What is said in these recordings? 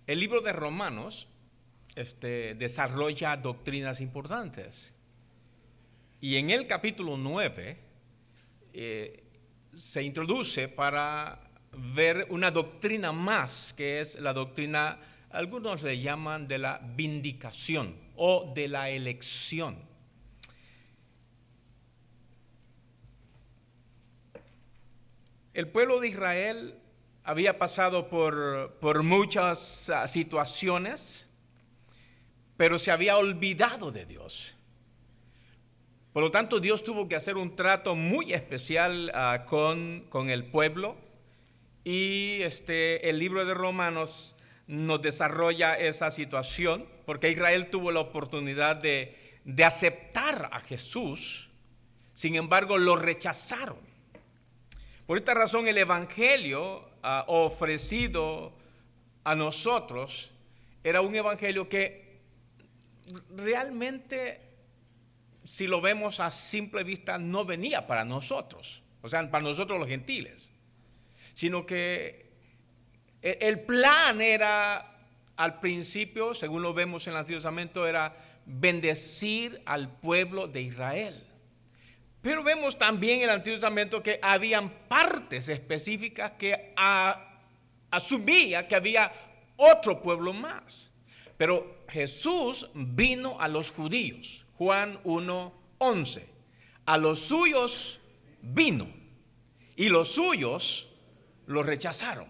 El libro de Romanos desarrolla doctrinas importantes. Y en el capítulo 9 se introduce para ver una doctrina más, que es la doctrina, algunos le llaman de la vindicación o de la elección. El pueblo de Israel había pasado por muchas situaciones, pero se había olvidado de Dios. Por lo tanto, Dios tuvo que hacer un trato muy especial con el pueblo, y el libro de Romanos nos desarrolla esa situación, porque Israel tuvo la oportunidad de aceptar a Jesús, sin embargo lo rechazaron. Por esta razón el evangelio ofrecido a nosotros era un evangelio que realmente, si lo vemos a simple vista, no venía para nosotros, o sea, para nosotros los gentiles, sino que el plan era, al principio, según lo vemos en el Antiguo Testamento, era bendecir al pueblo de Israel. Pero vemos también en el Antiguo Testamento que habían partes específicas que asumía que había otro pueblo más. Pero Jesús vino a los judíos, Juan 1:11. A los suyos vino y los suyos lo rechazaron.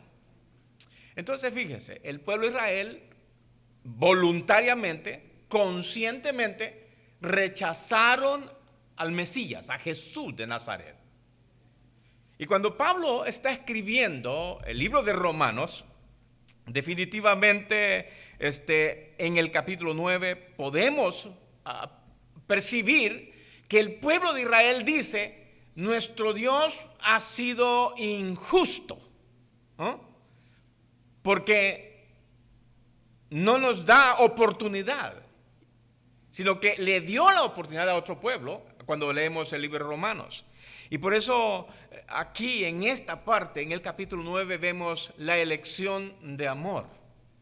Entonces fíjese, el pueblo de Israel voluntariamente, conscientemente rechazaron al Mesías, a Jesús de Nazaret. Y cuando Pablo está escribiendo el libro de Romanos, definitivamente en el capítulo 9 podemos percibir que el pueblo de Israel dice: nuestro Dios ha sido injusto, ¿no? Porque no nos da oportunidad, sino que le dio la oportunidad a otro pueblo cuando leemos el libro de Romanos. Y por eso aquí en esta parte, en el capítulo 9, vemos la elección de amor.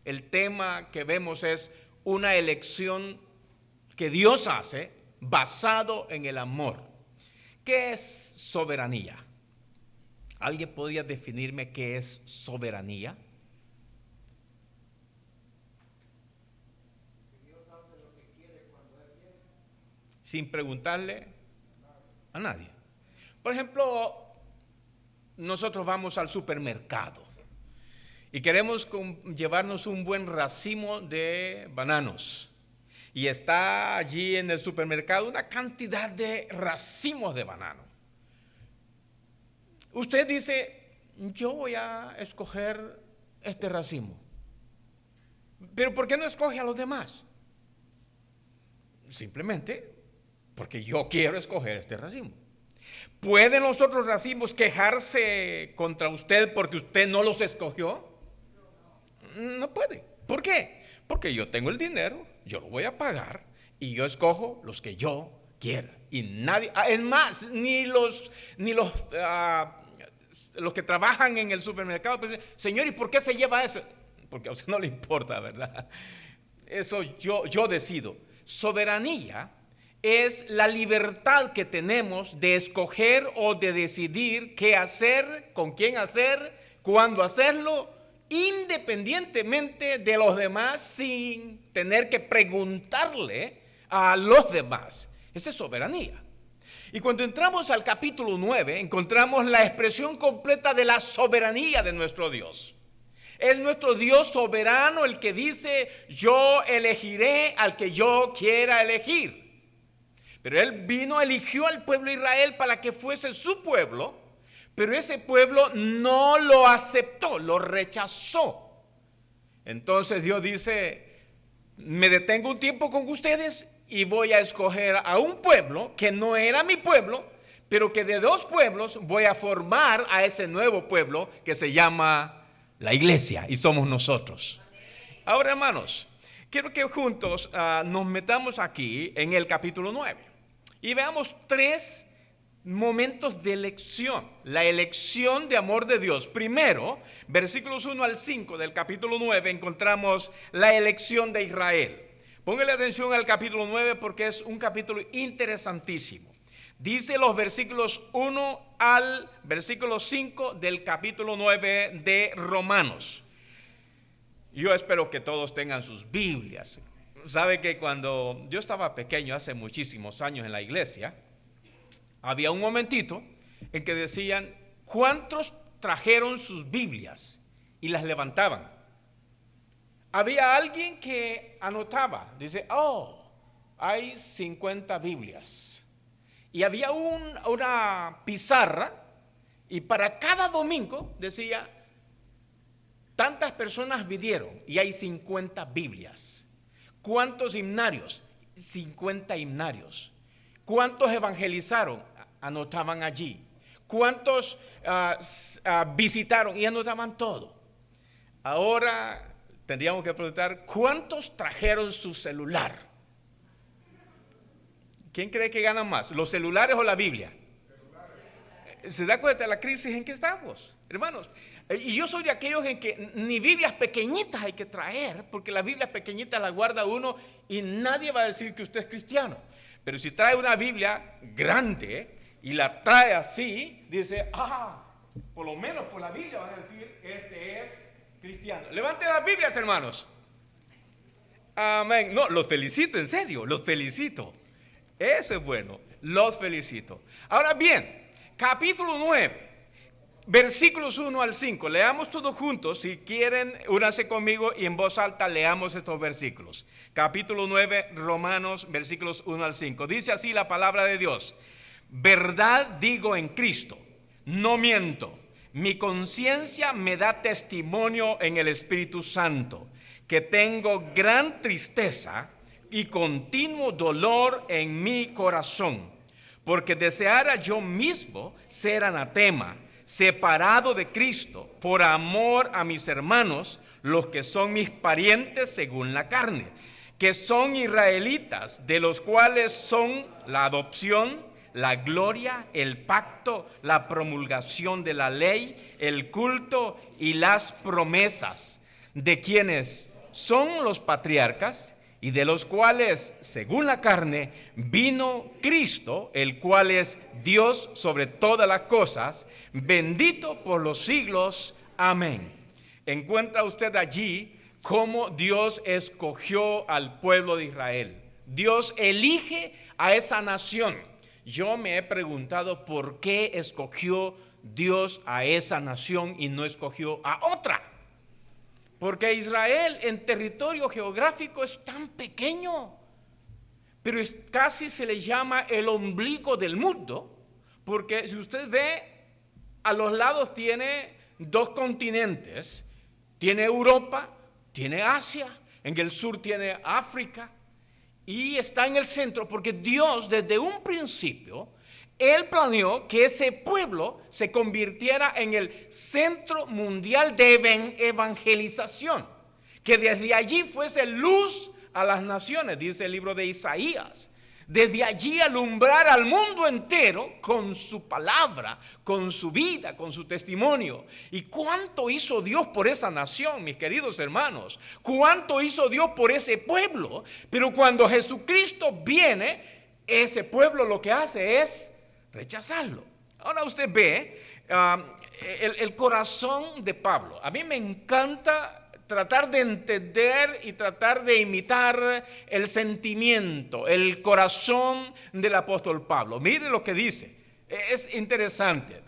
El tema que vemos es una elección que Dios hace basado en el amor. ¿Qué es soberanía? ¿Alguien podría definirme qué es soberanía? Sin preguntarle a nadie. Por ejemplo, nosotros vamos al supermercado y queremos llevarnos un buen racimo de bananos, y está allí en el supermercado una cantidad de racimos de banano. Usted dice: yo voy a escoger este racimo. Pero ¿por qué no escoge a los demás? Simplemente porque yo quiero escoger este racimo. ¿Pueden los otros racimos quejarse contra usted porque usted no los escogió? No puede. ¿Por qué? Porque yo tengo el dinero, yo lo voy a pagar y yo escojo los que yo quiera. Y nadie, es más, ni los que trabajan en el supermercado pues, señor, ¿y por qué se lleva eso? Porque a usted no le importa, ¿verdad? Eso yo decido. Soberanía es la libertad que tenemos de escoger o de decidir qué hacer, con quién hacer, cuándo hacerlo, independientemente de los demás, sin tener que preguntarle a los demás. Esa es soberanía. Y cuando entramos al capítulo 9, encontramos la expresión completa de la soberanía de nuestro Dios. Es nuestro Dios soberano el que dice: yo elegiré al que yo quiera elegir. Pero Él vino, eligió al pueblo de Israel para que fuese su pueblo, pero ese pueblo no lo aceptó, lo rechazó. Entonces Dios dice: me detengo un tiempo con ustedes y voy a escoger a un pueblo que no era mi pueblo, pero que de dos pueblos voy a formar a ese nuevo pueblo que se llama la iglesia, y somos nosotros. Ahora, hermanos, quiero que juntos nos metamos aquí en el capítulo 9 y veamos tres momentos de elección, la elección de amor de Dios. Primero, versículos 1 al 5 del capítulo 9, encontramos la elección de Israel. Póngale atención al capítulo 9 porque es un capítulo interesantísimo. Dice los versículos 1 al versículo 5 del capítulo 9 de Romanos. Yo espero que todos tengan sus Biblias. Sabe que cuando yo estaba pequeño, hace muchísimos años en la iglesia, había un momentito en que decían, ¿cuántos trajeron sus Biblias? Y las levantaban. Había alguien que anotaba, dice, oh, hay 50 Biblias. Y había una pizarra y para cada domingo decía, tantas personas vinieron y hay 50 Biblias. ¿Cuántos himnarios? 50 himnarios. ¿Cuántos evangelizaron? Anotaban allí. ¿Cuántos visitaron? Y anotaban todo. Ahora tendríamos que preguntar, ¿cuántos trajeron su celular? ¿Quién cree que gana más? ¿Los celulares o la Biblia? ¿Se da cuenta de la crisis en que estamos, hermanos? Y yo soy de aquellos en que ni Biblias pequeñitas hay que traer, porque las Biblias pequeñitas las guarda uno y nadie va a decir que usted es cristiano. Pero si trae una Biblia grande y la trae así, dice, por lo menos por la Biblia van a decir, este es cristiano. Levanten las Biblias, hermanos. Amén. No, los felicito, en serio, los felicito. Eso es bueno, los felicito. Ahora bien, capítulo 9, versículos 1 al 5. Leamos todos juntos. Si quieren, únanse conmigo y en voz alta leamos estos versículos. Capítulo 9, Romanos, versículos 1 al 5. Dice así la palabra de Dios. Verdad digo en Cristo, no miento. Mi conciencia me da testimonio en el Espíritu Santo, que tengo gran tristeza y continuo dolor en mi corazón, porque deseara yo mismo ser anatema, separado de Cristo, por amor a mis hermanos, los que son mis parientes según la carne, que son israelitas, de los cuales son la adopción, la gloria, el pacto, la promulgación de la ley, el culto y las promesas, de quienes son los patriarcas, y de los cuales, según la carne, vino Cristo, el cual es Dios sobre todas las cosas, bendito por los siglos. Amén. Encuentra usted allí cómo Dios escogió al pueblo de Israel. Dios elige a esa nación. Yo me he preguntado por qué escogió Dios a esa nación y no escogió a otra. Porque Israel en territorio geográfico es tan pequeño, pero casi se le llama el ombligo del mundo, porque si usted ve, a los lados tiene dos continentes, tiene Europa, tiene Asia, en el sur tiene África, y está en el centro, porque Dios desde un principio, Él planeó que ese pueblo se convirtiera en el centro mundial de evangelización, que desde allí fuese luz a las naciones, dice el libro de Isaías. Desde allí alumbrar al mundo entero con su palabra, con su vida, con su testimonio. ¿Y cuánto hizo Dios por esa nación, mis queridos hermanos? ¿Cuánto hizo Dios por ese pueblo? Pero cuando Jesucristo viene, ese pueblo lo que hace es rechazarlo. Ahora usted ve el corazón de Pablo. A mí me encanta tratar de entender y tratar de imitar el sentimiento, el corazón del apóstol Pablo. Mire lo que dice. Es interesante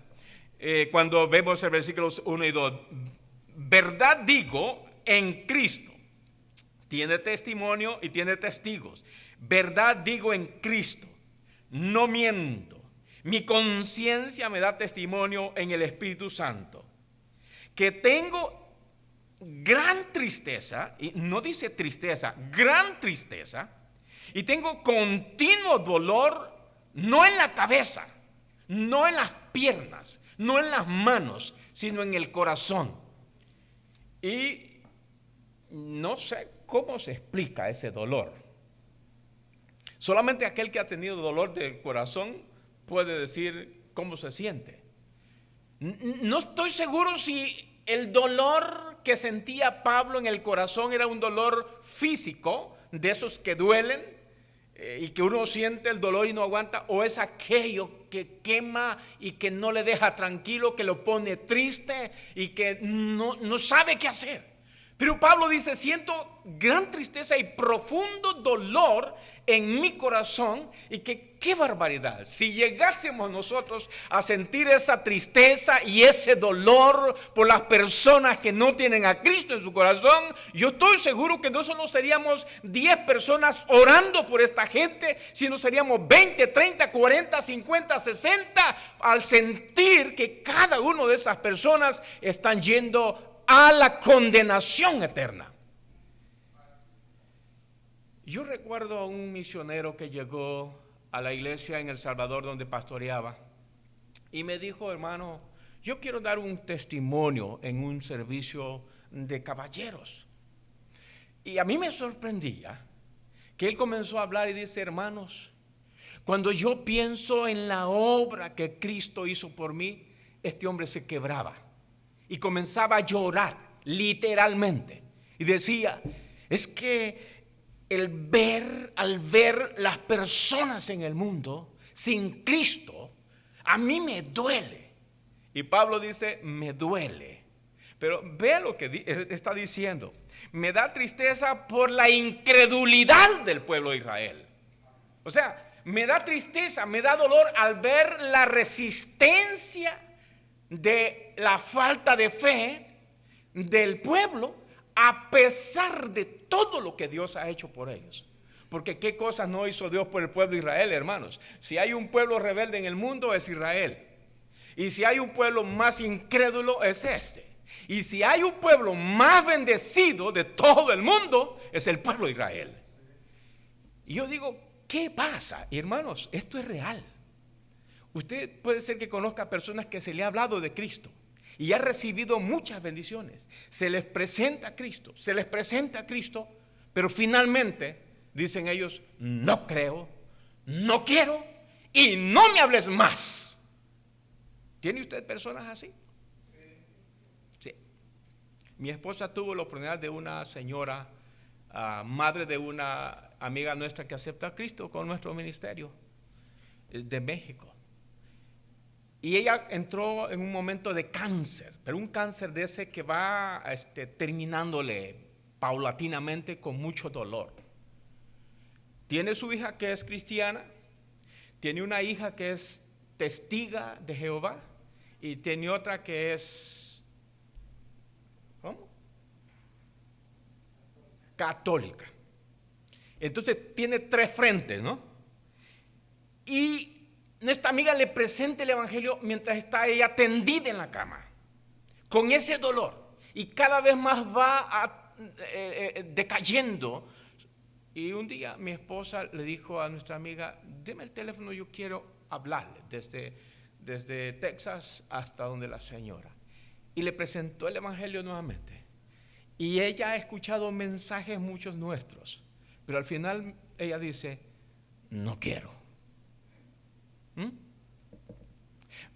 cuando vemos el versículos 1 y 2. Verdad digo en Cristo. Tiene testimonio y tiene testigos. Verdad digo en Cristo. No miento. Mi conciencia me da testimonio en el Espíritu Santo, que tengo gran tristeza, y no dice tristeza, gran tristeza, y tengo continuo dolor, no en la cabeza, no en las piernas, no en las manos, sino en el corazón. Y no sé cómo se explica ese dolor. Solamente aquel que ha tenido dolor del corazón puede decir cómo se siente. No estoy seguro si el dolor que sentía Pablo en el corazón era un dolor físico, de esos que duelen, y que uno siente el dolor y no aguanta, o es aquello que quema y que no le deja tranquilo, que lo pone triste y que no sabe qué hacer. Pero Pablo dice: siento gran tristeza y profundo dolor en mi corazón. Y que qué barbaridad, si llegásemos nosotros a sentir esa tristeza y ese dolor por las personas que no tienen a Cristo en su corazón, yo estoy seguro que no solo seríamos 10 personas orando por esta gente, sino seríamos 20, 30, 40, 50, 60, al sentir que cada una de esas personas están yendo a la condenación eterna. Yo recuerdo a un misionero que llegó a la iglesia en El Salvador donde pastoreaba y me dijo: hermano, yo quiero dar un testimonio en un servicio de caballeros. Y a mí me sorprendía que él comenzó a hablar y dice: hermanos, cuando yo pienso en la obra que Cristo hizo por mí, este hombre se quebraba y comenzaba a llorar literalmente y decía: es que al ver las personas en el mundo sin Cristo, a mí me duele. Y Pablo dice: me duele. Pero vea lo que está diciendo: me da tristeza por la incredulidad del pueblo de Israel. O sea, me da tristeza, me da dolor al ver la resistencia de la falta de fe del pueblo, a pesar de todo lo que Dios ha hecho por ellos. Porque qué cosas no hizo Dios por el pueblo de Israel, hermanos. Si hay un pueblo rebelde en el mundo, es Israel. Y si hay un pueblo más incrédulo, es este. Y si hay un pueblo más bendecido de todo el mundo, es el pueblo de Israel. Y yo digo: ¿qué pasa? Y hermanos, esto es real. Usted puede ser que conozca personas que se le ha hablado de Cristo y ha recibido muchas bendiciones. Se les presenta a Cristo, pero finalmente dicen ellos: no creo, no quiero y no me hables más. ¿Tiene usted personas así? Sí. Mi esposa tuvo la oportunidad de una señora, madre de una amiga nuestra que acepta a Cristo con nuestro ministerio, de México. Y ella entró en un momento de cáncer, pero un cáncer de ese que va terminándole paulatinamente con mucho dolor. Tiene su hija que es cristiana, tiene una hija que es testiga de Jehová y tiene otra que es ¿cómo? Católica. Entonces tiene 3 frentes, ¿no? Y nuestra amiga le presenta el evangelio mientras está ella tendida en la cama, con ese dolor, y cada vez más va decayendo. Y un día mi esposa le dijo a nuestra amiga: deme el teléfono, yo quiero hablarle desde Texas hasta donde la señora. Y le presentó el evangelio nuevamente. Y ella ha escuchado mensajes muchos nuestros, pero al final ella dice: no quiero.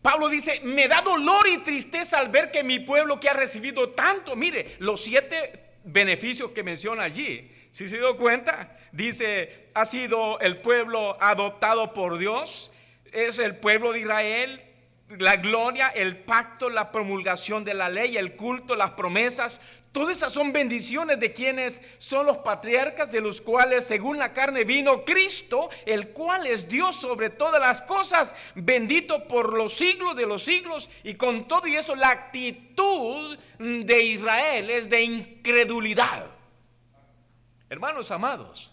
Pablo dice: me da dolor y tristeza al ver que mi pueblo, que ha recibido tanto, mire los 7 beneficios que menciona allí, si se dio cuenta, dice: ha sido el pueblo adoptado por Dios, es el pueblo de Israel, la gloria, el pacto, la promulgación de la ley, el culto, las promesas. Todas esas son bendiciones de quienes son los patriarcas, de los cuales según la carne vino Cristo, el cual es Dios sobre todas las cosas, bendito por los siglos de los siglos. Y con todo y eso, la actitud de Israel es de incredulidad. Hermanos amados,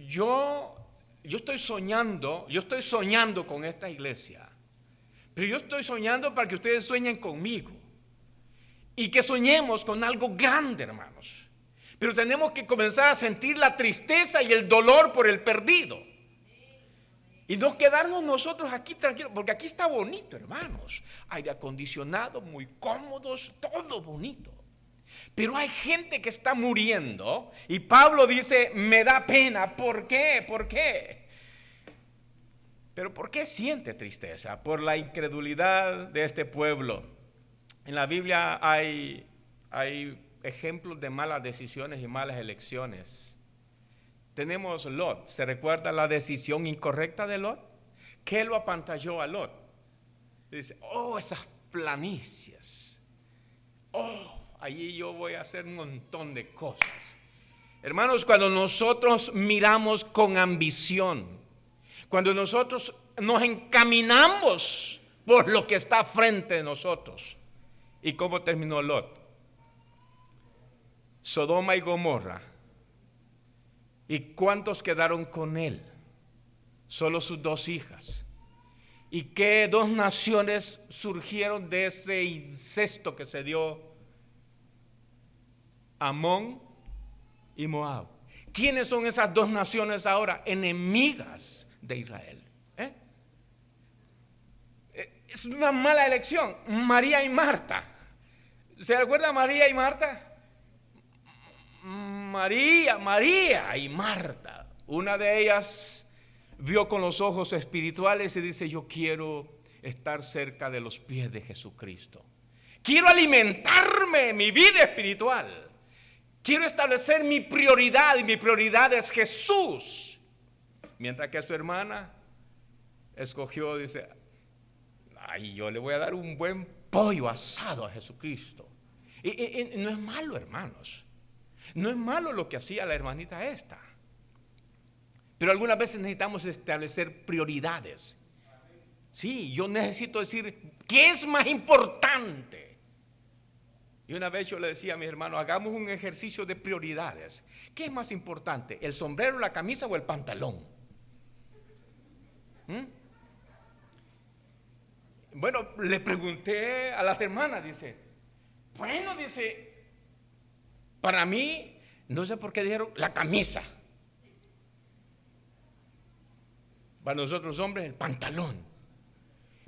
yo estoy soñando con esta iglesia, pero yo estoy soñando para que ustedes sueñen conmigo. Y que soñemos con algo grande, hermanos. Pero tenemos que comenzar a sentir la tristeza y el dolor por el perdido. Y no quedarnos nosotros aquí tranquilos, porque aquí está bonito, hermanos. Aire acondicionado, muy cómodos, todo bonito. Pero hay gente que está muriendo. Y Pablo dice: me da pena. ¿Por qué? ¿Por qué? Pero ¿por qué siente tristeza? Por la incredulidad de este pueblo. En la Biblia hay ejemplos de malas decisiones y malas elecciones. Tenemos Lot. ¿Se recuerda la decisión incorrecta de Lot? ¿Qué lo apantalló a Lot? Dice, oh, esas planicies. Oh, allí yo voy a hacer un montón de cosas. Hermanos, cuando nosotros miramos con ambición, cuando nosotros nos encaminamos por lo que está frente de nosotros. ¿Y cómo terminó Lot? Sodoma y Gomorra. ¿Y cuántos quedaron con él? Solo sus 2 hijas. ¿Y qué 2 naciones surgieron de ese incesto que se dio? Amón y Moab. ¿Quiénes son esas 2 naciones ahora? Enemigas de Israel. Es una mala elección. María y Marta. ¿Se recuerda María y Marta? María y Marta. Una de ellas vio con los ojos espirituales y dice, yo quiero estar cerca de los pies de Jesucristo. Quiero alimentarme mi vida espiritual. Quiero establecer mi prioridad y mi prioridad es Jesús. Mientras que su hermana escogió, dice, ay, yo le voy a dar un buen pollo asado a Jesucristo. Y no es malo, hermanos. No es malo lo que hacía la hermanita esta. Pero algunas veces necesitamos establecer prioridades. Sí, yo necesito decir, ¿qué es más importante? Y una vez yo le decía a mis hermanos, hagamos un ejercicio de prioridades. ¿Qué es más importante? ¿El sombrero, la camisa o el pantalón? Bueno, le pregunté a las hermanas, dice, para mí, no sé por qué dijeron la camisa. Para nosotros hombres, el pantalón.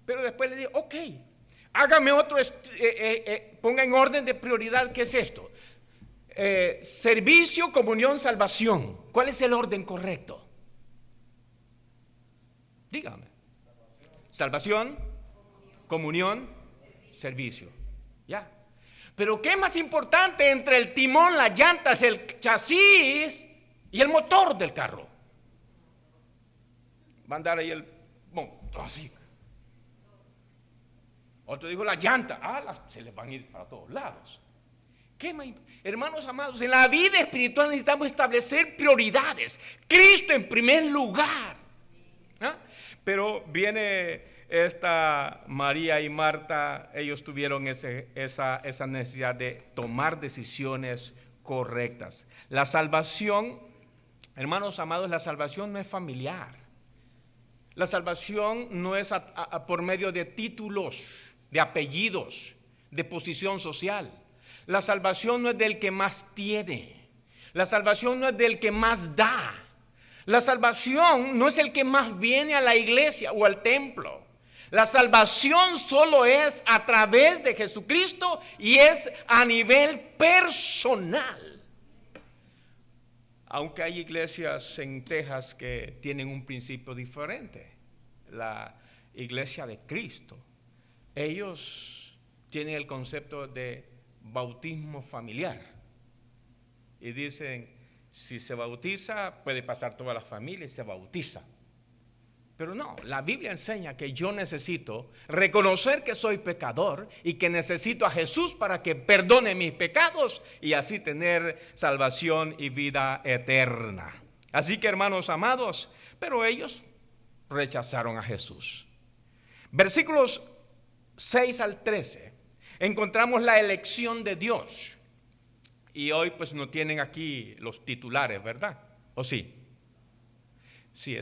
Pero después le digo, ok, hágame otro, ponga en orden de prioridad, ¿qué es esto? Servicio, comunión, salvación. ¿Cuál es el orden correcto? Dígame. Salvación, comunión, servicio. Ya. Pero ¿qué es más importante entre el timón, las llantas, el chasis y el motor del carro? Va a andar ahí el así. Otro dijo la llanta. Se les van a ir para todos lados. Hermanos amados, en la vida espiritual necesitamos establecer prioridades. Cristo en primer lugar. Pero viene esta María y Marta, ellos tuvieron esa necesidad de tomar decisiones correctas. La salvación, hermanos amados, la salvación no es familiar. La salvación no es por medio de títulos, de apellidos, de posición social. La salvación no es del que más tiene. La salvación no es del que más da. La salvación no es el que más viene a la iglesia o al templo. La salvación solo es a través de Jesucristo y es a nivel personal. Aunque hay iglesias en Texas que tienen un principio diferente. La iglesia de Cristo, ellos tienen el concepto de bautismo familiar. Y dicen, si se bautiza, puede pasar toda la familia y se bautiza. Pero no, la Biblia enseña que yo necesito reconocer que soy pecador y que necesito a Jesús para que perdone mis pecados y así tener salvación y vida eterna. Así que, hermanos amados, pero ellos rechazaron a Jesús. Versículos 6 al 13 encontramos la elección de Dios. Y hoy pues no tienen aquí los titulares, ¿verdad? ¿O sí? Sí,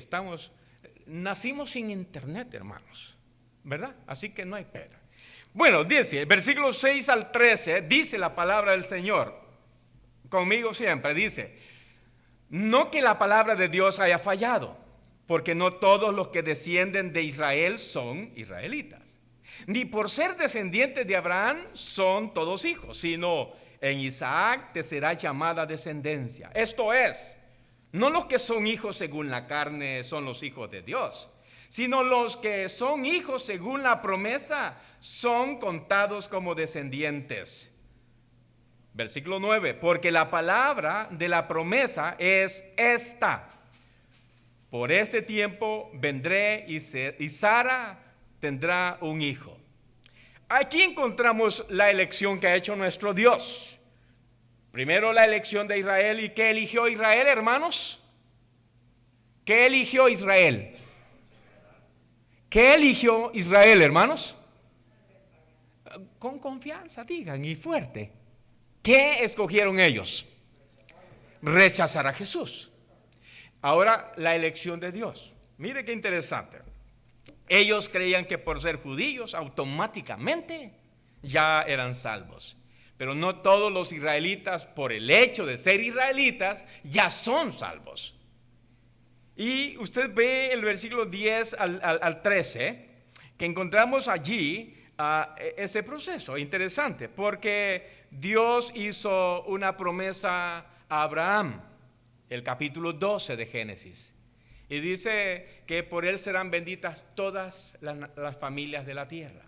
nacimos sin internet, hermanos, ¿verdad? Así que no hay pena. Bueno, dice, versículos 6 al 13, dice la palabra del Señor. Conmigo siempre, dice, no que la palabra de Dios haya fallado, porque no todos los que descienden de Israel son israelitas. Ni por ser descendientes de Abraham son todos hijos, sino en Isaac te será llamada descendencia. Esto es, no los que son hijos según la carne son los hijos de Dios, sino los que son hijos según la promesa son contados como descendientes. Versículo 9, porque la palabra de la promesa es esta: por este tiempo vendré y Sara tendrá un hijo. Aquí encontramos la elección que ha hecho nuestro Dios. Primero la elección de Israel. ¿Y qué eligió Israel, hermanos? ¿Qué eligió Israel? ¿Qué eligió Israel, hermanos? Con confianza, digan, y fuerte. ¿Qué escogieron ellos? Rechazar a Jesús. Ahora la elección de Dios. Mire qué interesante. Ellos creían que por ser judíos automáticamente ya eran salvos. Pero no todos los israelitas, por el hecho de ser israelitas, ya son salvos. Y usted ve el versículo 10 al 13, que encontramos allí ese proceso interesante, porque Dios hizo una promesa a Abraham, el capítulo 12 de Génesis, y dice que por él serán benditas todas las familias de la tierra.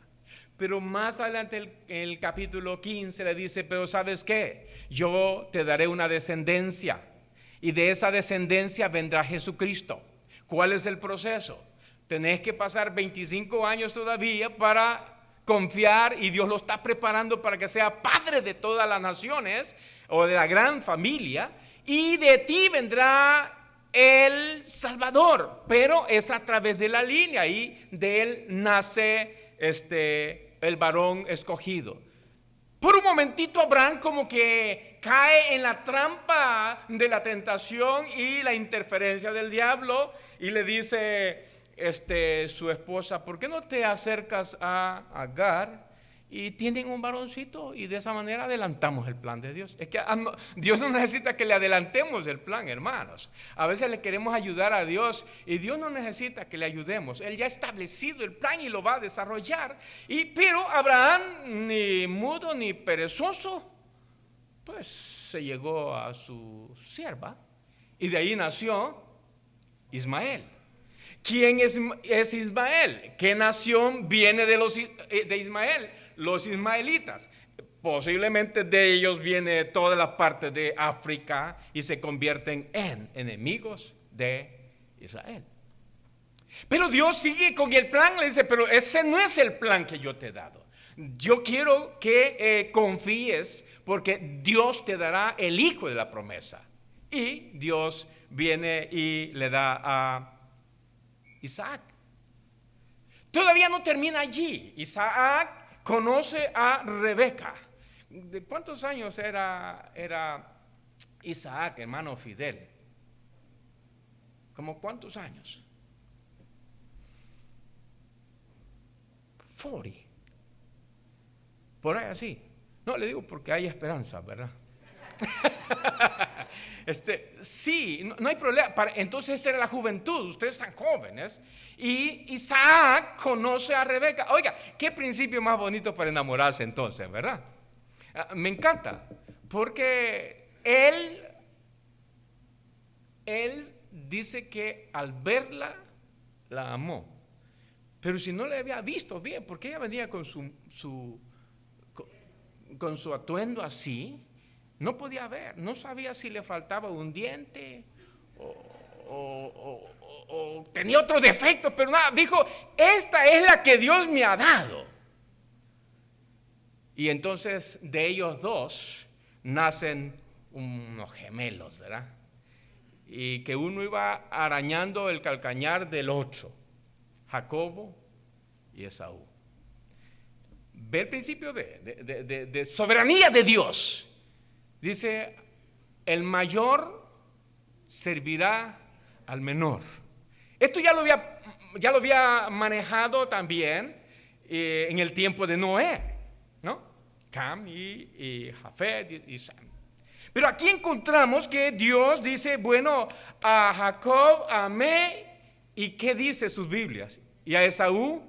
Pero más adelante en el capítulo 15 le dice, pero ¿sabes qué? Yo te daré una descendencia, y de esa descendencia vendrá Jesucristo. ¿Cuál es el proceso? Tenés que pasar 25 años todavía para confiar, y Dios lo está preparando para que sea padre de todas las naciones o de la gran familia, y de ti vendrá el Salvador, pero es a través de la línea, y de él nace el varón escogido. Por un momentito Abraham como que cae en la trampa de la tentación y la interferencia del diablo, y le dice su esposa, ¿por qué no te acercas a Agar y tienen un varoncito? Y de esa manera adelantamos el plan de Dios. Es que Dios no necesita que le adelantemos el plan, hermanos. A veces le queremos ayudar a Dios y Dios no necesita que le ayudemos. Él ya ha establecido el plan y lo va a desarrollar. Pero Abraham, ni mudo ni perezoso, pues se llegó a su sierva, y de ahí nació Ismael. ¿Quién es Ismael? ¿Qué nación viene de Ismael? Los ismaelitas. Posiblemente de ellos viene toda la parte de África y se convierten en enemigos de Israel. Pero Dios sigue con el plan, le dice, pero ese no es el plan que yo te he dado. Yo quiero que confíes, porque Dios te dará el hijo de la promesa. Y Dios viene y le da a Isaac. Todavía no termina allí. Isaac conoce a Rebeca. ¿De cuántos años era Isaac, hermano Fidel? ¿Cómo cuántos años? 40. Por ahí así. No, le digo porque hay esperanza, ¿verdad? Sí, no hay problema. Entonces esta era la juventud, ustedes están jóvenes. Y Isaac conoce a Rebeca. Oiga, qué principio más bonito para enamorarse entonces, ¿verdad? Me encanta, porque él dice que al verla la amó. Pero si no le había visto bien, porque ella venía con su atuendo así, no podía ver, no sabía si le faltaba un diente o tenía otro defecto, pero nada, dijo, esta es la que Dios me ha dado. Y entonces de ellos dos nacen unos gemelos, ¿verdad? Y que uno iba arañando el calcañar del otro, Jacobo y Esaú. Ve el principio de soberanía de Dios. Dice, el mayor servirá al menor. Esto ya lo había manejado también en el tiempo de Noé, ¿no? Cam y Jafet y Sam. Pero aquí encontramos que Dios dice, bueno, a Jacob amé, ¿y qué dice sus Biblias? Y a Esaú.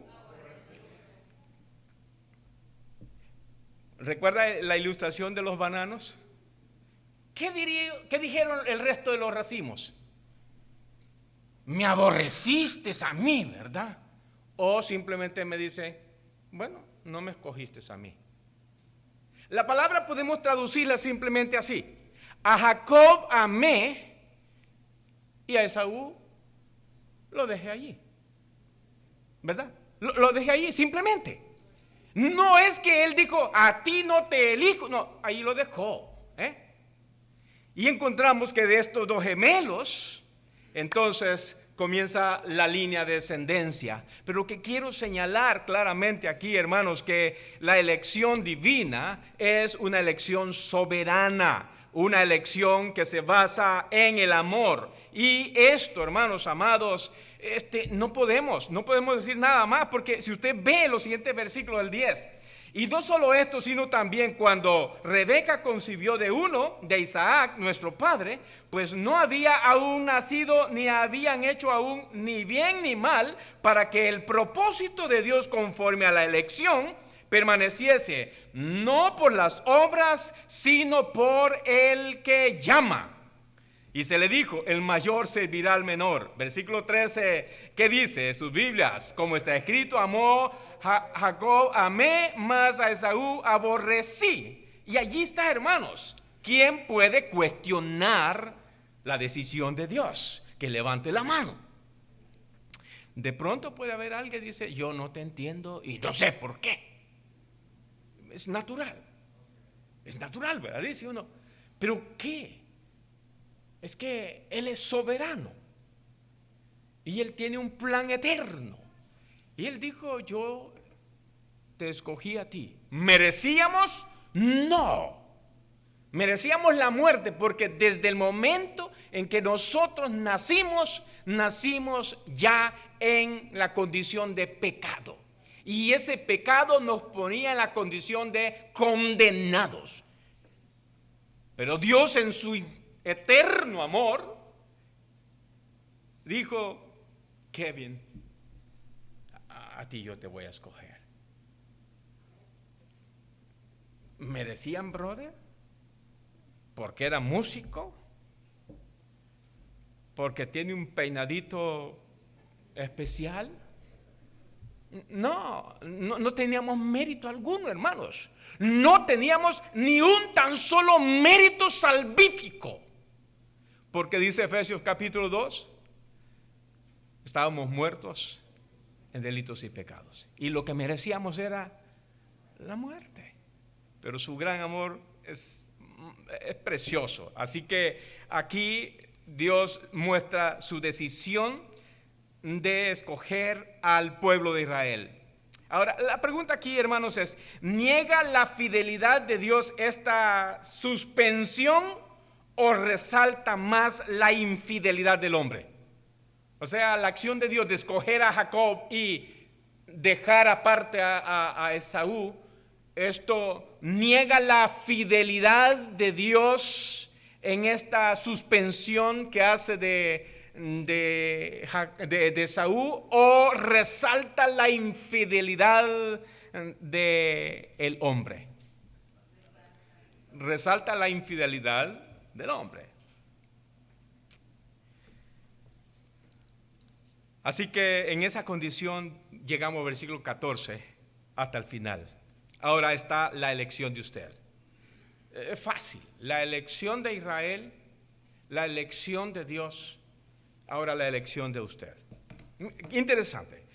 ¿Recuerda la ilustración de los bananos? ¿Qué dijeron el resto de los racimos? me aborreciste a mí, ¿verdad? O simplemente me dice, bueno, no me escogiste a mí. La palabra podemos traducirla simplemente así: a Jacob amé y a Esaú lo dejé allí, ¿verdad? Lo dejé allí simplemente. No es que él dijo, a ti no te elijo, no, ahí lo dejó, ¿eh? Y encontramos que de estos dos gemelos, entonces comienza la línea de descendencia. Pero lo que quiero señalar claramente aquí, hermanos, que la elección divina es una elección soberana, una elección que se basa en el amor. Y esto, hermanos amados, no podemos decir nada más, porque si usted ve los siguientes versículos del 10, y no solo esto, sino también cuando Rebeca concibió de Isaac, nuestro padre, pues no había aún nacido, ni habían hecho aún ni bien ni mal, para que el propósito de Dios conforme a la elección permaneciese, no por las obras, sino por el que llama. Y se le dijo, el mayor servirá al menor. Versículo 13, ¿qué dice sus Biblias? Como está escrito, amó Jacob, amé, mas a Esaú aborrecí. Y allí está, hermanos. ¿Quién puede cuestionar la decisión de Dios? Que levante la mano. De pronto puede haber alguien que dice, yo no te entiendo y no sé por qué. Es natural, ¿verdad? Dice uno, ¿pero qué? Es que Él es soberano y Él tiene un plan eterno. Y Él dijo, yo te escogí a ti. ¿Merecíamos? No. Merecíamos la muerte, porque desde el momento en que nosotros nacimos ya en la condición de pecado. Y ese pecado nos ponía en la condición de condenados. Pero Dios, en su eterno amor, dijo, Kevin, a ti yo te voy a escoger. ¿Me decían, brother? ¿Porque era músico? ¿Porque tiene un peinadito especial? No teníamos mérito alguno, hermanos. No teníamos ni un tan solo mérito salvífico. Porque dice Efesios capítulo 2, estábamos muertos en delitos y pecados. Y lo que merecíamos era la muerte. Pero su gran amor es precioso. Así que aquí Dios muestra su decisión de escoger al pueblo de Israel. Ahora, la pregunta aquí, hermanos, es: ¿niega la fidelidad de Dios esta suspensión o resalta más la infidelidad del hombre? O sea, la acción de Dios de escoger a Jacob y dejar aparte a Esaú, ¿esto niega la fidelidad de Dios en esta suspensión que hace de Esaú, o resalta la infidelidad del hombre? Resalta la infidelidad del hombre. Así que en esa condición llegamos al versículo 14 hasta el final. Ahora está la elección de usted. Es fácil. La elección de Israel, la elección de Dios, ahora la elección de usted. Interesante.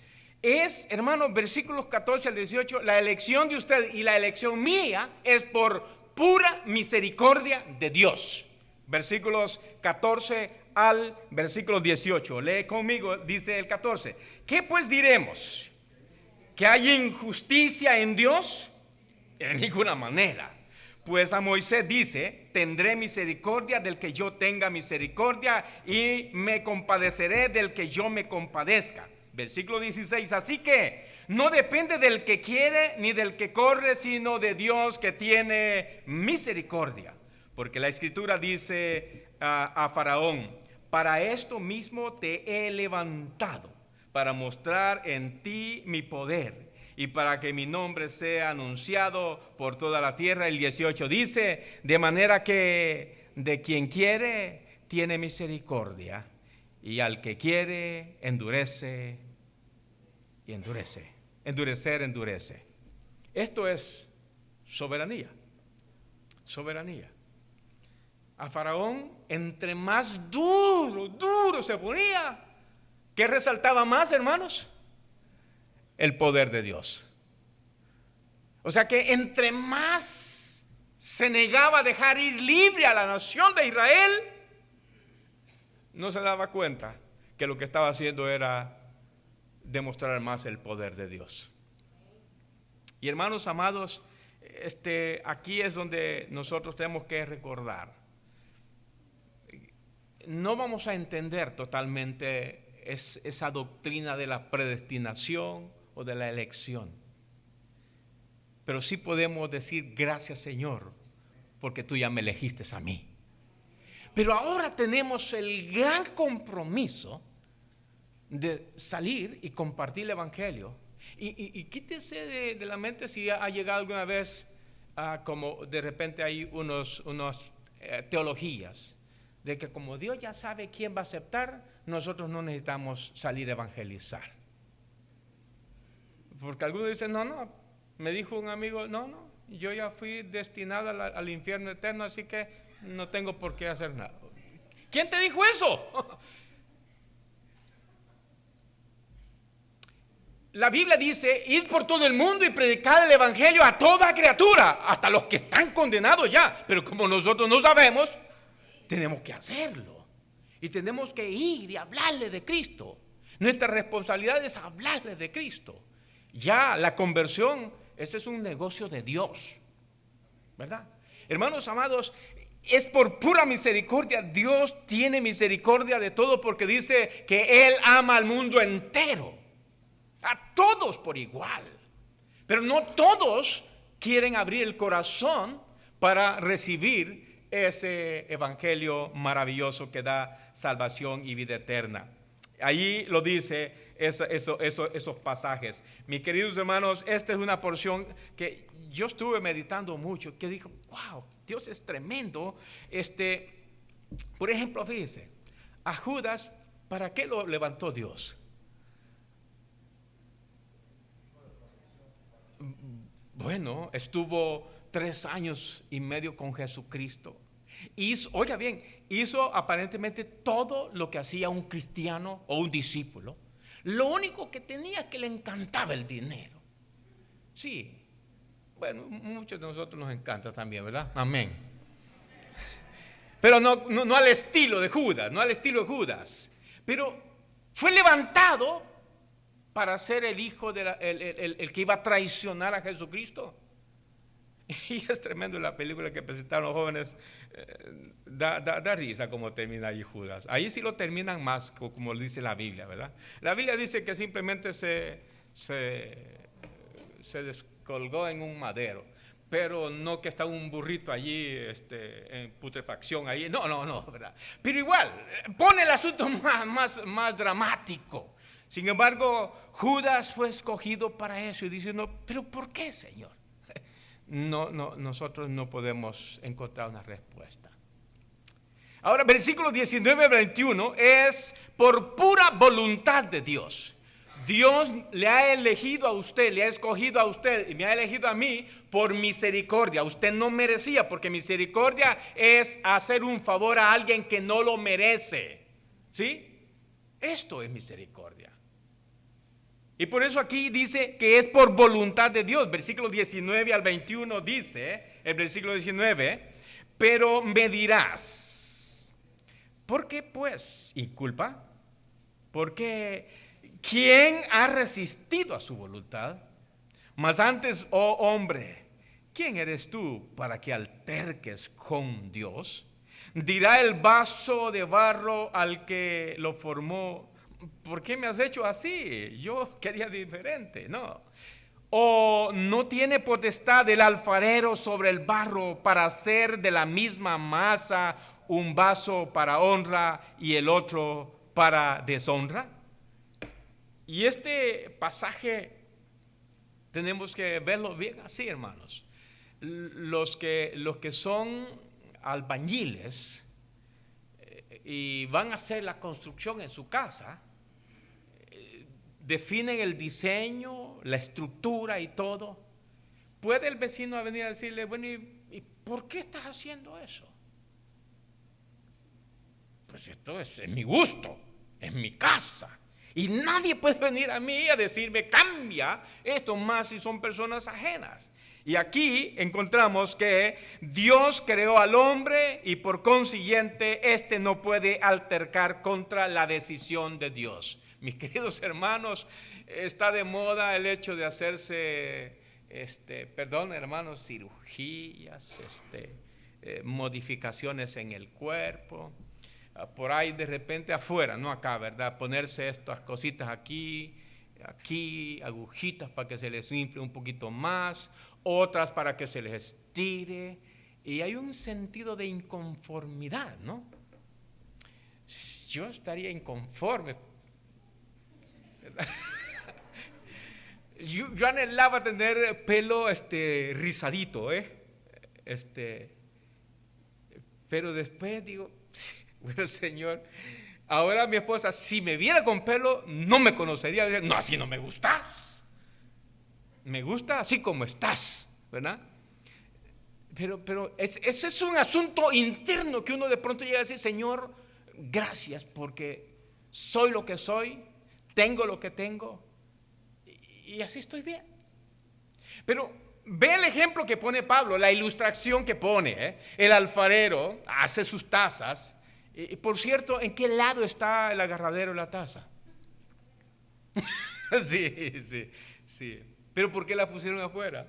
Es, hermanos, versículos 14 al 18, la elección de usted y la elección mía es por pura misericordia de Dios. Versículos 14 al versículo 18. Lee conmigo, dice el 14. ¿Qué pues diremos? ¿Que hay injusticia en Dios? En ninguna manera. Pues a Moisés dice, tendré misericordia del que yo tenga misericordia y me compadeceré del que yo me compadezca. Versículo 16, así que no depende del que quiere ni del que corre, sino de Dios que tiene misericordia. Porque la escritura dice a Faraón, para esto mismo te he levantado, para mostrar en ti mi poder y para que mi nombre sea anunciado por toda la tierra. El 18 dice, de manera que de quien quiere tiene misericordia y al que quiere endurece y endurece. Endurecer, endurece. Esto es soberanía. Soberanía. A Faraón, entre más duro se ponía, ¿qué resaltaba más, hermanos? El poder de Dios. O sea que entre más se negaba a dejar ir libre a la nación de Israel, no se daba cuenta que lo que estaba haciendo era demostrar más el poder de Dios. Y hermanos amados, aquí es donde nosotros tenemos que recordar. No vamos a entender totalmente esa doctrina de la predestinación o de la elección, pero sí podemos decir gracias, Señor, porque tú ya me elegiste a mí. Pero ahora tenemos el gran compromiso de salir y compartir el evangelio. Y quítese de la mente si ha llegado alguna vez como de repente hay unas teologías de que como Dios ya sabe quién va a aceptar, nosotros no necesitamos salir a evangelizar. Porque algunos dicen, no, me dijo un amigo, no, yo ya fui destinado al infierno eterno, así que no tengo por qué hacer nada. ¿Quién te dijo eso? La Biblia dice, id por todo el mundo y predicad el evangelio a toda criatura, hasta los que están condenados ya. Pero como nosotros no sabemos, tenemos que hacerlo. Y tenemos que ir y hablarle de Cristo. Nuestra responsabilidad es hablarle de Cristo. Ya la conversión, este es un negocio de Dios, ¿verdad? Hermanos amados, es por pura misericordia. Dios tiene misericordia de todo porque dice que Él ama al mundo entero. A todos por igual. Pero no todos quieren abrir el corazón para recibir ese evangelio maravilloso que da salvación y vida eterna. Allí lo dice esos pasajes. Mis queridos hermanos, esta es una porción que yo estuve meditando mucho, que dijo, wow, Dios es tremendo. Por ejemplo, fíjense, a Judas, ¿para qué lo levantó Dios? Bueno, estuvo 3 años y medio con Jesucristo. Oiga bien, hizo aparentemente todo lo que hacía un cristiano o un discípulo. Lo único que tenía que le encantaba el dinero. Sí, bueno, muchos de nosotros nos encanta también, ¿verdad? Amén. Pero no al estilo de Judas, no al estilo de Judas. Pero fue levantado para ser el hijo el que iba a traicionar a Jesucristo. Y es tremendo la película que presentaron los jóvenes. Da risa como termina ahí Judas. Ahí sí lo terminan más, como dice la Biblia, ¿verdad? La Biblia dice que simplemente se descolgó en un madero, pero no que estaba un burrito allí en putrefacción ahí. No, ¿verdad? Pero igual, pone el asunto más dramático. Sin embargo, Judas fue escogido para eso y dice, no, pero ¿por qué, Señor? Nosotros no podemos encontrar una respuesta. Ahora, versículos 19 al 21 es por pura voluntad de Dios. Dios le ha elegido a usted, le ha escogido a usted y me ha elegido a mí por misericordia. Usted no merecía, porque misericordia es hacer un favor a alguien que no lo merece. ¿Sí? Esto es misericordia. Y por eso aquí dice que es por voluntad de Dios. Versículo 19 al 21 dice, el versículo 19, pero me dirás, ¿por qué pues inculpa? Porque ¿quién ha resistido a su voluntad? Mas antes, oh hombre, ¿quién eres tú para que alterques con Dios? Dirá el vaso de barro al que lo formó, ¿por qué me has hecho así? Yo quería diferente, no. ¿O no tiene potestad el alfarero sobre el barro para hacer de la misma masa un vaso para honra y el otro para deshonra? Y este pasaje tenemos que verlo bien así, hermanos. Los que son albañiles y van a hacer la construcción en su casa, definen el diseño, la estructura y todo, ¿puede el vecino venir a decirle, bueno, ¿y por qué estás haciendo eso? Pues esto es mi gusto, es mi casa. Y nadie puede venir a mí a decirme, cambia esto, más si son personas ajenas. Y aquí encontramos que Dios creó al hombre y por consiguiente, éste no puede altercar contra la decisión de Dios. Mis queridos hermanos, está de moda el hecho de hacerse, perdón hermanos, cirugías, modificaciones en el cuerpo. Por ahí de repente afuera, no acá, ¿verdad? Ponerse estas cositas aquí, agujitas para que se les infle un poquito más, otras para que se les estire. Y hay un sentido de inconformidad, ¿no? Yo estaría inconforme, ¿verdad? Yo anhelaba tener pelo rizadito, pero después digo, bueno, Señor, ahora mi esposa, si me viera con pelo, no me conocería. Diría, no, así no me gustas. Me gusta así como estás, ¿verdad? Pero ese es un asunto interno que uno de pronto llega a decir, Señor, gracias porque soy lo que soy, tengo lo que tengo y así estoy bien. Pero ve el ejemplo que pone Pablo, la ilustración que pone, el alfarero hace sus tazas. Y por cierto, ¿en qué lado está el agarradero de la taza? Sí. ¿Pero por qué la pusieron afuera?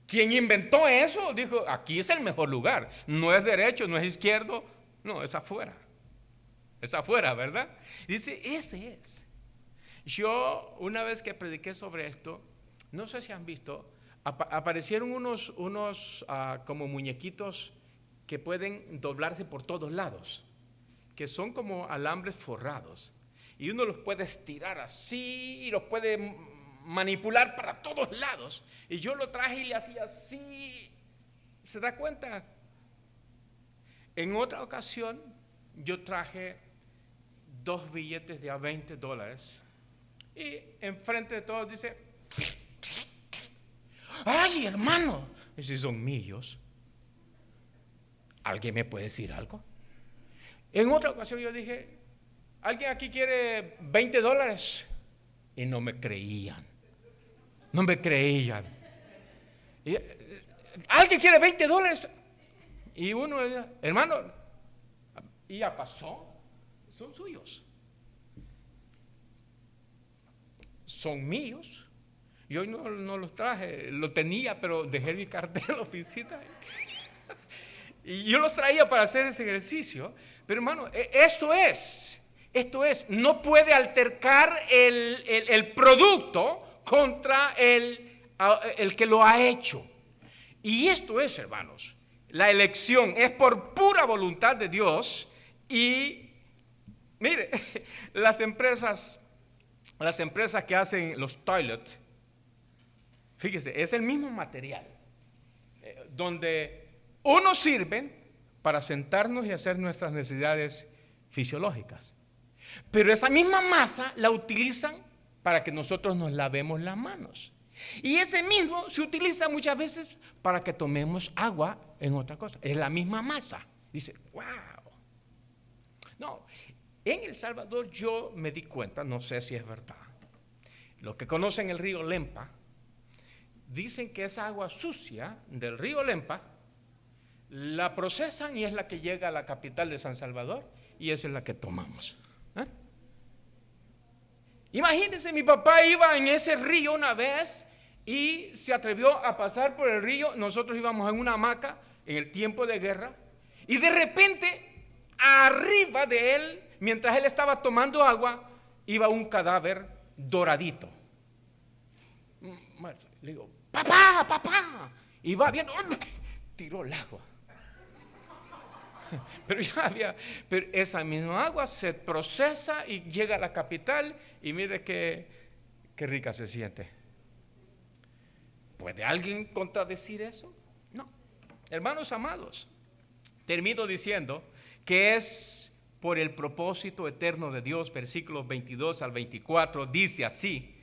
Quien inventó eso dijo, aquí es el mejor lugar. No es derecho, no es izquierdo, no, es afuera. Es afuera, ¿verdad? Dice, ese es. Yo, una vez que prediqué sobre esto, no sé si han visto, aparecieron unos como muñequitos que pueden doblarse por todos lados, que son como alambres forrados, y uno los puede estirar así y los puede manipular para todos lados. Y yo lo traje y le hacía así. ¿Se da cuenta? En otra ocasión yo traje 2 billetes de $20 y enfrente de todos dice, ¡ay, hermano! Y si son míos, ¿alguien me puede decir algo? En otra ocasión yo dije, ¿alguien aquí quiere $20? Y no me creían. Y, ¿alguien quiere $20? Y uno, hermano, y ya pasó, son suyos, son míos. Yo no los traje, lo tenía, pero dejé mi cartera en la oficina. Y yo los traía para hacer ese ejercicio. Pero hermano, esto es, no puede altercar el producto contra el que lo ha hecho. Y esto es, hermanos, la elección es por pura voluntad de Dios. Y mire, las empresas que hacen los toilets, fíjese, es el mismo material, donde unos sirven para sentarnos y hacer nuestras necesidades fisiológicas, pero esa misma masa la utilizan para que nosotros nos lavemos las manos, y ese mismo se utiliza muchas veces para que tomemos agua en otra cosa. Es la misma masa. Dice, wow. No, en El Salvador yo me di cuenta, no sé si es verdad, los que conocen el río Lempa dicen que esa agua sucia del río Lempa la procesan y es la que llega a la capital de San Salvador y esa es la que tomamos. Imagínense, mi papá iba en ese río una vez y se atrevió a pasar por el río. Nosotros íbamos en una hamaca en el tiempo de guerra y de repente arriba de él, mientras él estaba tomando agua, iba un cadáver doradito. Le digo, papá, y va viendo, tiró el agua. Pero esa misma agua se procesa y llega a la capital y mire qué rica se siente. ¿Puede alguien contradecir eso? No. Hermanos amados, Termino diciendo que es por el propósito eterno de Dios. Versículos 22 al 24 dice así,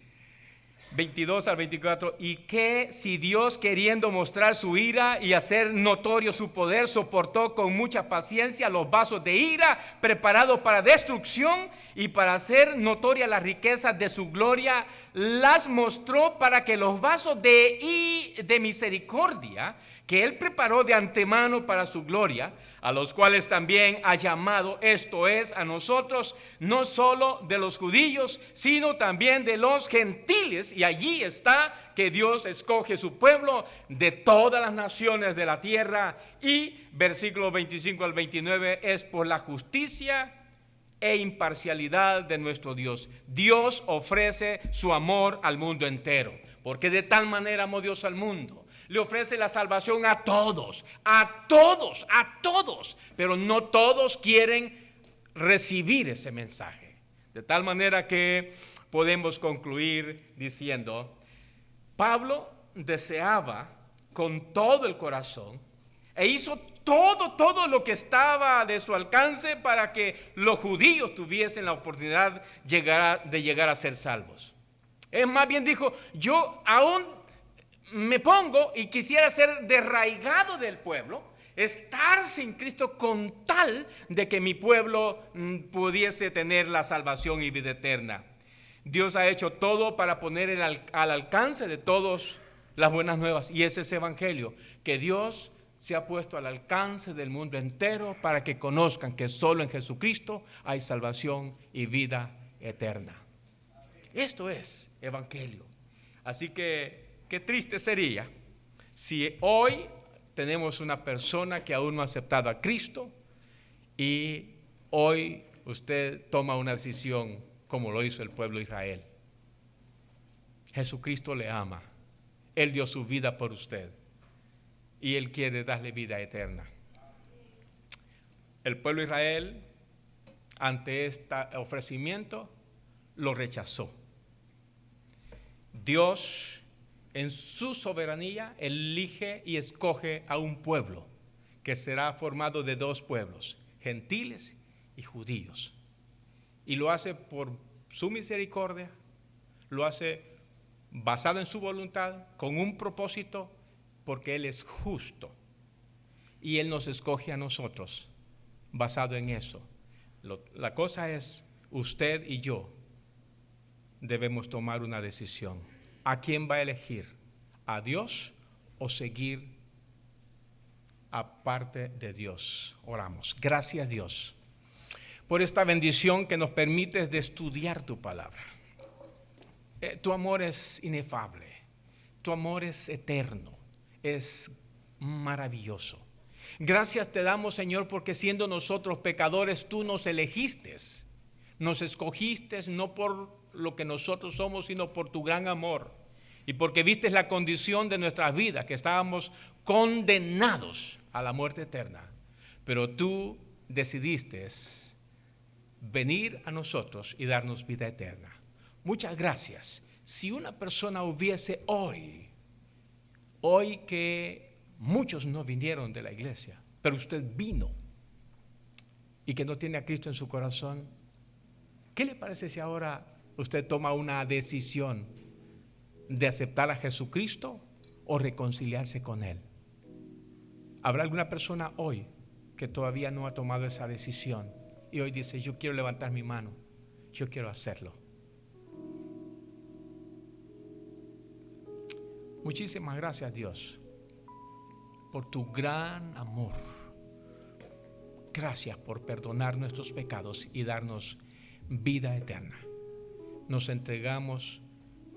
22 al 24, y que si Dios, queriendo mostrar su ira y hacer notorio su poder, soportó con mucha paciencia los vasos de ira preparados para destrucción, y para hacer notoria las riquezas de su gloria, las mostró para que los vasos de misericordia que él preparó de antemano para su gloria, a los cuales también ha llamado, esto es, a nosotros, no solo de los judíos, sino también de los gentiles. Y allí está que Dios escoge su pueblo de todas las naciones de la tierra. Y versículos 25 al 29 es por la justicia e imparcialidad de nuestro Dios. Dios ofrece su amor al mundo entero, porque de tal manera amó Dios al mundo. Le ofrece la salvación a todos, a todos, a todos, pero no todos quieren recibir ese mensaje. De tal manera que podemos concluir diciendo, Pablo deseaba con todo el corazón e hizo todo lo que estaba de su alcance para que los judíos tuviesen la oportunidad de llegar a ser salvos. Es más bien dijo, yo aún me pongo y quisiera ser desarraigado del pueblo, estar sin Cristo con tal de que mi pueblo pudiese tener la salvación y vida eterna. Dios ha hecho todo para poner al alcance de todos las buenas nuevas, y ese es evangelio, que Dios se ha puesto al alcance del mundo entero para que conozcan que solo en Jesucristo hay salvación y vida eterna. Esto es evangelio. Así que qué triste sería si hoy tenemos una persona que aún no ha aceptado a Cristo y hoy usted toma una decisión como lo hizo el pueblo de Israel. Jesucristo le ama, Él dio su vida por usted y Él quiere darle vida eterna. El pueblo de Israel ante este ofrecimiento lo rechazó. Dios en su soberanía elige y escoge a un pueblo que será formado de dos pueblos, gentiles y judíos. Y lo hace por su misericordia, lo hace basado en su voluntad, con un propósito, porque Él es justo. Y Él nos escoge a nosotros basado en eso. La cosa es, usted y yo debemos tomar una decisión. ¿A quién va a elegir? ¿A Dios o seguir aparte de Dios? Oramos. Gracias, Dios, por esta bendición que nos permites de estudiar tu palabra. Tu amor es inefable, tu amor es eterno, es maravilloso. Gracias te damos, Señor, porque siendo nosotros pecadores, tú nos elegiste, nos escogiste no por lo que nosotros somos, sino por tu gran amor, y porque viste la condición de nuestras vidas, que estábamos condenados a la muerte eterna, pero tú decidiste venir a nosotros y darnos vida eterna. Muchas gracias. Si una persona hubiese hoy que muchos no vinieron de la iglesia, pero usted vino y que no tiene a Cristo en su corazón, ¿qué le parece si ahora usted toma una decisión de aceptar a Jesucristo o reconciliarse con Él? ¿Habrá alguna persona hoy que todavía no ha tomado esa decisión y hoy dice, yo quiero levantar mi mano, yo quiero hacerlo? Muchísimas gracias, Dios, por tu gran amor. Gracias por perdonar nuestros pecados y darnos vida eterna. Nos entregamos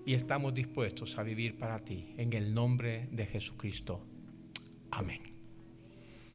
y estamos dispuestos a vivir para ti en el nombre de Jesucristo. Amén.